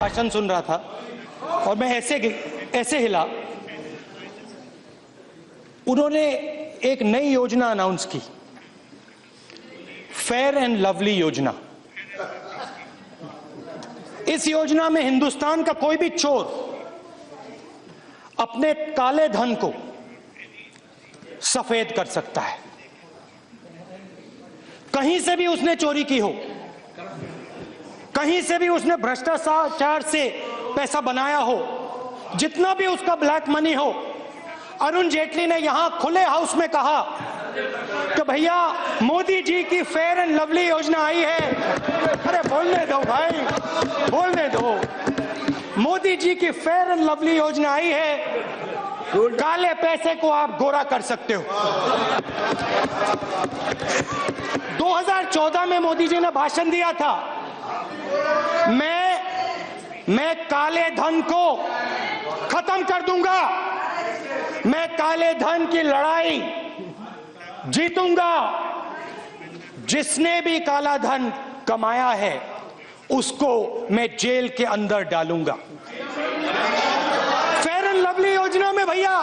भाषण सुन रहा था और मैं ऐसे हिला। उन्होंने एक नई योजना अनाउंस की, फेयर एंड लवली योजना। इस योजना में हिंदुस्तान का कोई भी चोर अपने काले धन को सफेद कर सकता है। कहीं से भी उसने चोरी की हो, कहीं से भी उसने भ्रष्टाचार से पैसा बनाया हो, जितना भी उसका ब्लैक मनी हो, अरुण जेटली ने यहां खुले हाउस में कहा कि भैया मोदी जी की फेयर एंड लवली योजना आई है। अरे बोलने दो भाई, बोलने दो। मोदी जी की फेयर एंड लवली योजना आई है, काले पैसे को आप गोरा कर सकते हो। 2014 में मोदी जी ने भाषण दिया था, मैं काले धन को खत्म कर दूंगा, मैं काले धन की लड़ाई जीतूंगा। जिसने भी काला धन कमाया है उसको मैं जेल के अंदर डालूंगा। फेयर एंड लवली योजना में भैया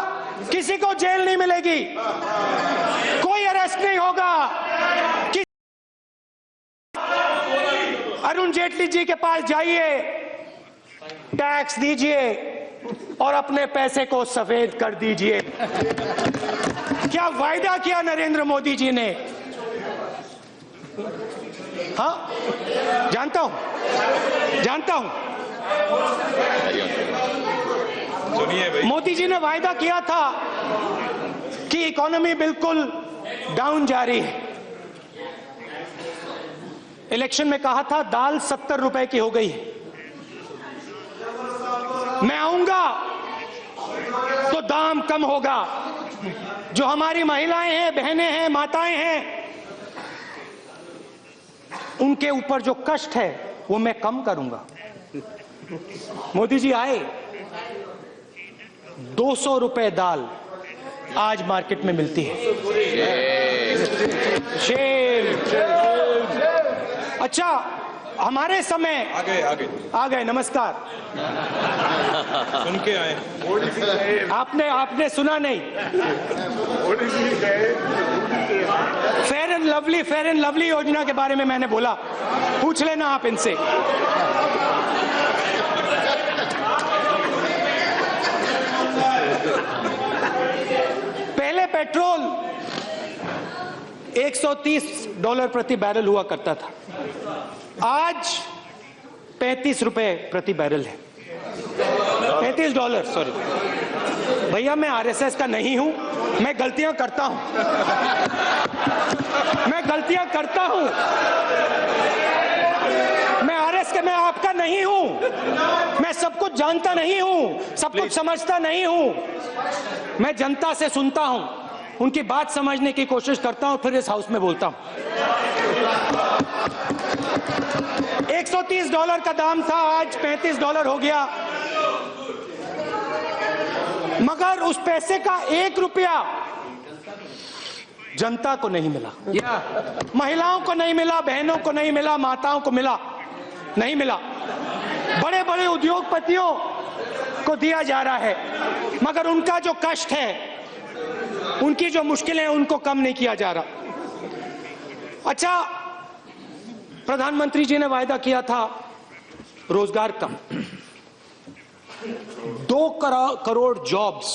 किसी को जेल नहीं मिलेगी, कोई अरेस्ट नहीं होगा। अरुण जेटली जी के पास जाइए, टैक्स दीजिए और अपने पैसे को सफेद कर दीजिए। क्या वायदा किया नरेंद्र मोदी जी ने? हाँ, जानता हूं। मोदी जी ने वायदा किया था कि इकोनॉमी बिल्कुल डाउन जा रही है। इलेक्शन में कहा था दाल 70 रुपए की हो गई है। मैं आऊंगा तो दाम कम होगा। जो हमारी महिलाएं हैं, बहनें हैं, माताएं हैं, उनके ऊपर जो कष्ट है वो मैं कम करूंगा। मोदी जी आए, 200 रुपए दाल आज मार्केट में मिलती है। अच्छा, हमारे समय आ गए। नमस्कार। सुन के आए। आपने सुना नहीं। फेयर एंड लवली योजना के बारे में मैंने बोला, पूछ लेना आप इनसे। पहले पेट्रोल $130 प्रति बैरल हुआ करता था, आज $35 प्रति बैरल है। $35, सॉरी भैया, मैं आरएसएस का नहीं हूं, मैं गलतियां करता हूं। मैं आरएस के, मैं आपका नहीं हूं। मैं सब कुछ जानता नहीं हूं, सब कुछ समझता नहीं हूं। मैं जनता से सुनता हूं, उनकी बात समझने की कोशिश करता हूं, फिर इस हाउस में बोलता हूं। $130 का दाम था, आज $35 हो गया। मगर उस पैसे का 1 रुपया जनता को नहीं मिला, महिलाओं को नहीं मिला, बहनों को नहीं मिला, माताओं को नहीं मिला। बड़े बड़े उद्योगपतियों को दिया जा रहा है, मगर उनका जो कष्ट है, उनकी जो मुश्किलें हैं, उनको कम नहीं किया जा रहा। अच्छा, प्रधानमंत्री जी ने वायदा किया था रोजगार का। 2 करोड़ जॉब्स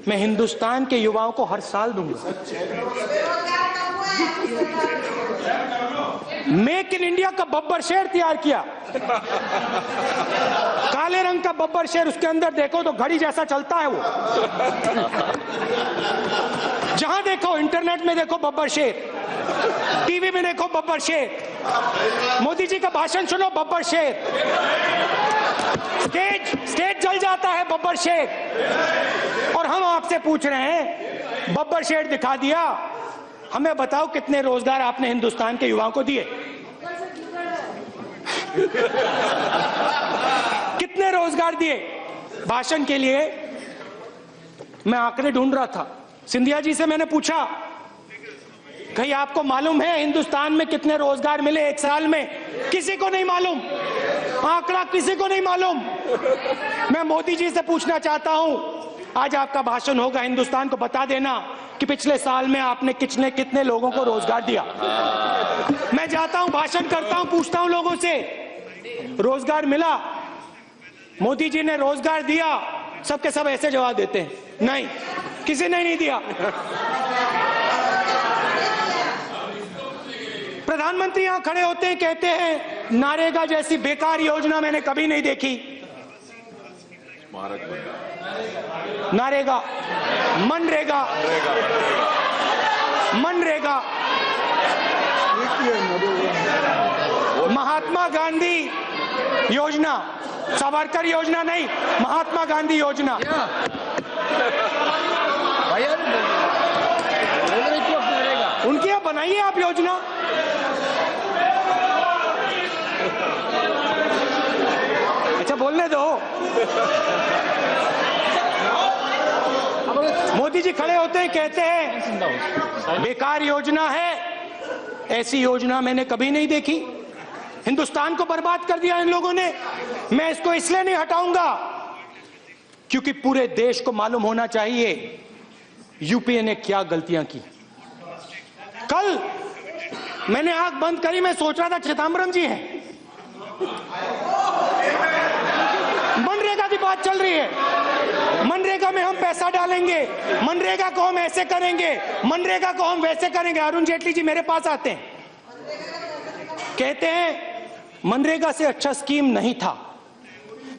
मैं हिंदुस्तान के युवाओं को हर साल दूंगा। मेक इन इंडिया का बब्बर शेर तैयार किया, काले रंग का बब्बर शेर, उसके अंदर देखो तो घड़ी जैसा चलता है वो। जहां देखो, इंटरनेट में देखो बब्बर शेर, टीवी में देखो बब्बर शेर, मोदी जी का भाषण सुनो बब्बर शेर, स्टेज जल जाता है बब्बर शेर। और हम आपसे पूछ रहे हैं, बब्बर शेर दिखा दिया, हमें बताओ कितने रोजगार आपने हिंदुस्तान के युवाओं को दिए? कितने रोजगार दिए? भाषण के लिए मैं आंकड़े ढूंढ रहा था, सिंधिया जी से मैंने पूछा, कहीं आपको मालूम है हिंदुस्तान में कितने रोजगार मिले 1 साल में? किसी को नहीं मालूम। आंकड़ा किसी को नहीं मालूम। मैं मोदी जी से पूछना चाहता हूं, आज आपका भाषण होगा, हिंदुस्तान को बता देना कि पिछले साल में आपने कितने लोगों को रोजगार दिया। मैं जाता हूं, भाषण करता हूं, पूछता हूं लोगों से, रोजगार मिला? मोदी जी ने रोजगार दिया? सबके सब ऐसे जवाब देते हैं, नहीं, किसी ने नहीं दिया। प्रधानमंत्री यहां खड़े होते हैं, कहते हैं नारेगा जैसी बेकार योजना मैंने कभी नहीं देखी। नारेगा, मनरेगा, मनरेगा, महात्मा गांधी योजना, सावरकर योजना नहीं, महात्मा गांधी योजना। उनकी आप बनाइए, आप योजना। अच्छा बोलने दो। मोदी जी खड़े होते हैं, कहते हैं बेकार योजना है, ऐसी योजना मैंने कभी नहीं देखी। हिंदुस्तान को बर्बाद कर दिया इन लोगों ने। मैं इसको इसलिए नहीं हटाऊंगा क्योंकि पूरे देश को मालूम होना चाहिए यूपीए ने क्या गलतियां की। कल मैंने आंख बंद करी, मैं सोच रहा था चिदंबरम जी हैं। मनरेगा की बात चल रही है, मनरेगा में हम पैसा डालेंगे, मनरेगा को हम ऐसे करेंगे, मनरेगा को हम वैसे करेंगे। अरुण जेटली जी मेरे पास आते हैं, कहते हैं मनरेगा से अच्छा स्कीम नहीं था।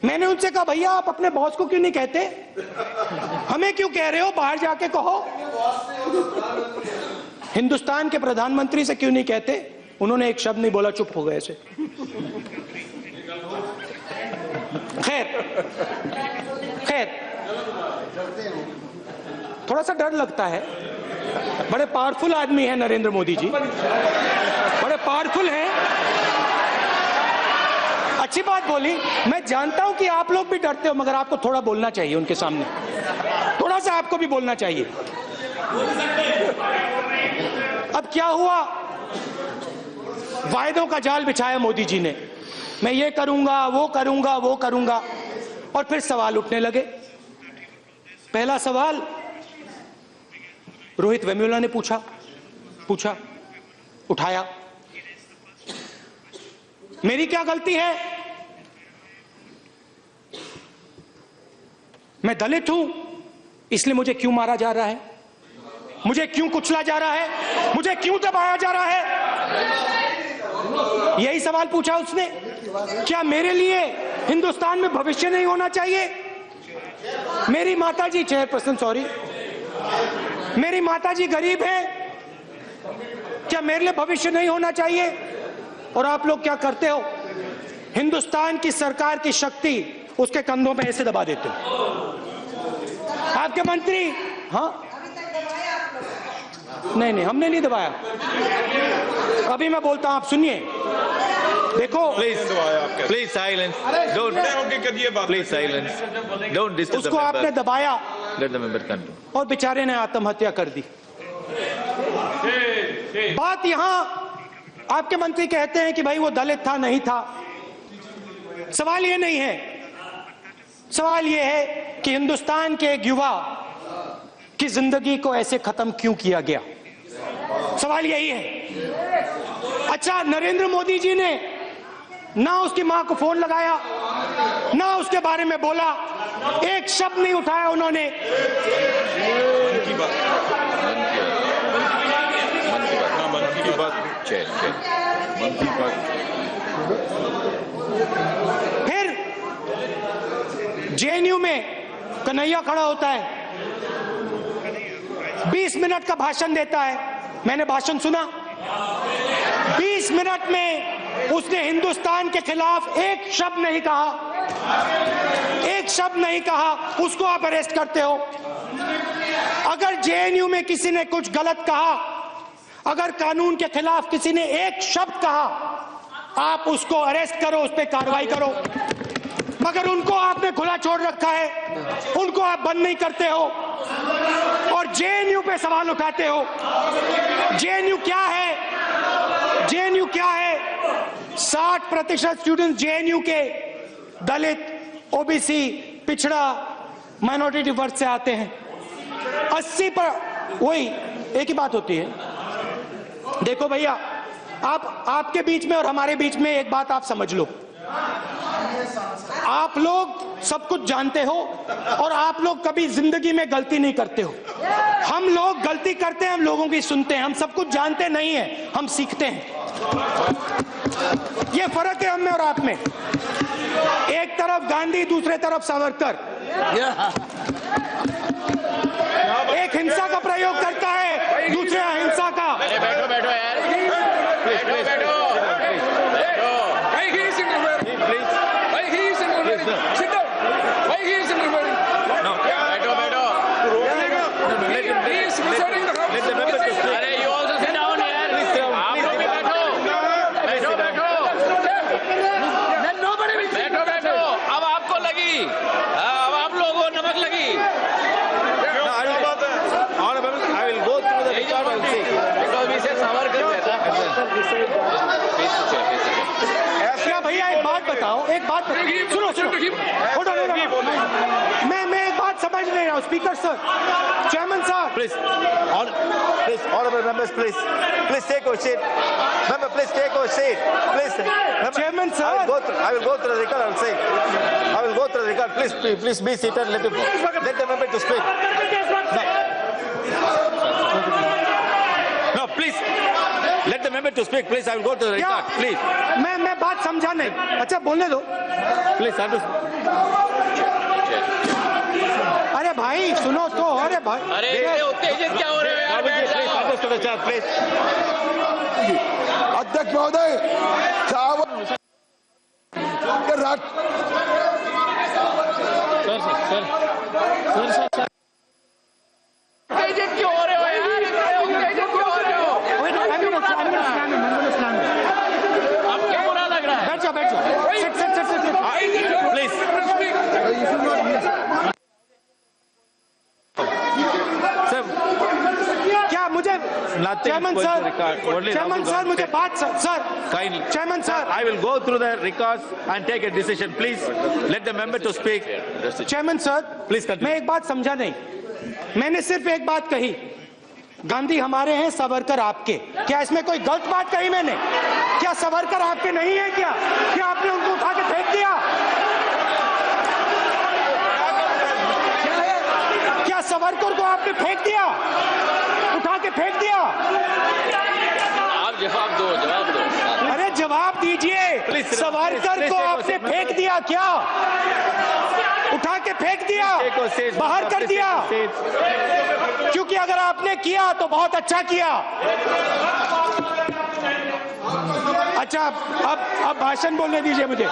मैंने उनसे कहा भैया आप अपने बॉस को क्यों नहीं कहते, हमें क्यों कह रहे हो, बाहर जाके कहो। हिंदुस्तान के प्रधानमंत्री से क्यों नहीं कहते? उन्होंने एक शब्द नहीं बोला, चुप हो गए ऐसे। खैर थोड़ा सा डर लगता है। बड़े पावरफुल आदमी है नरेंद्र मोदी जी, बड़े पावरफुल हैं। अच्छी बात बोली। मैं जानता हूं कि आप लोग भी डरते हो, मगर आपको थोड़ा बोलना चाहिए उनके सामने, थोड़ा सा आपको भी बोलना चाहिए। अब क्या हुआ, वायदों का जाल बिछाया मोदी जी ने, मैं ये करूंगा, वो करूंगा, वो करूंगा, और फिर सवाल उठने लगे। पहला सवाल रोहित वेमुला ने पूछा, उठाया, मेरी क्या गलती है, मैं दलित हूं इसलिए मुझे क्यों मारा जा रहा है, मुझे क्यों कुचला जा रहा है, मुझे क्यों दबाया जा रहा है? यही सवाल पूछा उसने। क्या मेरे लिए हिंदुस्तान में भविष्य नहीं होना चाहिए? मेरी माताजी, चेयरपर्सन सॉरी, मेरी माताजी गरीब है, क्या मेरे लिए भविष्य नहीं होना चाहिए? और आप लोग क्या करते हो, हिंदुस्तान की सरकार की शक्ति उसके कंधों पे ऐसे दबा देते हो। आपके मंत्री, हाँ नहीं हमने नहीं दबाया। अभी मैं बोलता हूं, आप सुनिए। देखो please silence, please silence, don't disturb. उसको आपने दबाया, लेट द मेंबर कंटिन्यू, और बेचारे ने आत्महत्या कर दी। बात यहां आपके मंत्री कहते हैं कि भाई वो दलित था, नहीं था। सवाल ये नहीं है, सवाल ये है कि हिंदुस्तान के एक युवा की जिंदगी को ऐसे खत्म क्यों किया गया, सवाल यही है। अच्छा, नरेंद्र मोदी जी ने ना उसकी मां को फोन लगाया, ना उसके बारे में बोला, एक शब्द नहीं उठाया उन्होंने। फिर जेएनयू में कन्हैया खड़ा होता है, 20 मिनट का भाषण देता है। मैंने भाषण सुना, 20 मिनट में उसने हिंदुस्तान के खिलाफ एक शब्द नहीं कहा, एक शब्द नहीं कहा। उसको आप अरेस्ट करते हो। अगर जेएनयू में किसी ने कुछ गलत कहा, अगर कानून के खिलाफ किसी ने एक शब्द कहा, आप उसको अरेस्ट करो, उस पर कार्रवाई करो। मगर उनको आपने खुला छोड़ रखा है, उनको आप बंद नहीं करते हो और जेएनयू पे सवाल उठाते हो। जेएनयू क्या है? जेएनयू क्या है? 60% स्टूडेंट जेएनयू के दलित, ओबीसी, पिछड़ा, माइनॉरिटी वर्ग से आते हैं। 80 पर वही एक ही बात होती है। देखो भैया, आपके बीच में और हमारे बीच में एक बात आप समझ लो, आप लोग सब कुछ जानते हो और आप लोग कभी जिंदगी में गलती नहीं करते हो। हम लोग गलती करते हैं, हम लोगों की सुनते हैं, हम सब कुछ जानते नहीं है, हम सीखते हैं। ये फर्क है हम में और आप में। एक तरफ गांधी, दूसरे तरफ सावरकर। एक हिंसा का प्रयोग करता है, दूसरे अहिंसा का। बैठो बैठो यार, बैठो बैठो। भैया एक बात बताओ, सुनो मैं एक बात समझ नहीं रहा हूँ। Speaker sir, chairman sir, please, honorable members, please take your seat. Member, please take your seat. Please, Chairman sir, I will go through the record. I will go through the record. Please be seated. Let the member to speak. No, please. Let the member to speak, please. I will go to the record, please. मैं बात समझा नहीं। अच्छा बोलने दो, Please, I will. अरे भाई सुनो तो, अरे भाई, अरे उत्तेजित क्या हो रहे हो यार? बैठ जाओ। Please. अध्यक्ष महोदय, उत्तेजित क्यों हो रहे हो यार? उत्तेजित क्यों हो रहे हो? अब क्या बुरा लग रहा है? बैठ जाओ। Please. क्या मुझे चेयरमैन सर मुझे बात sir Kindly. Chairman sir, I will go through the records and take a decision. Please let the member to speak. Chairman sir, Please continue. मैं एक बात समझा नहीं। मैंने सिर्फ एक बात कही, गांधी हमारे हैं, सावरकर आपके। क्या इसमें कोई गलत बात कही मैंने? क्या सावरकर आपके नहीं है? क्या आपने उनको उठा के फेंक दिया? क्या सावरकर को आपने फेंक दिया, उठा के फेंक दिया? आप जवाब दो। अरे जवाब दीजिए। सावरकर को आपने फेंक दिया क्या? उठा के फेंक दिया, बाहर कर दिया? क्योंकि अगर आपने किया तो बहुत अच्छा किया। अच्छा अब भाषण बोलने दीजिए मुझे।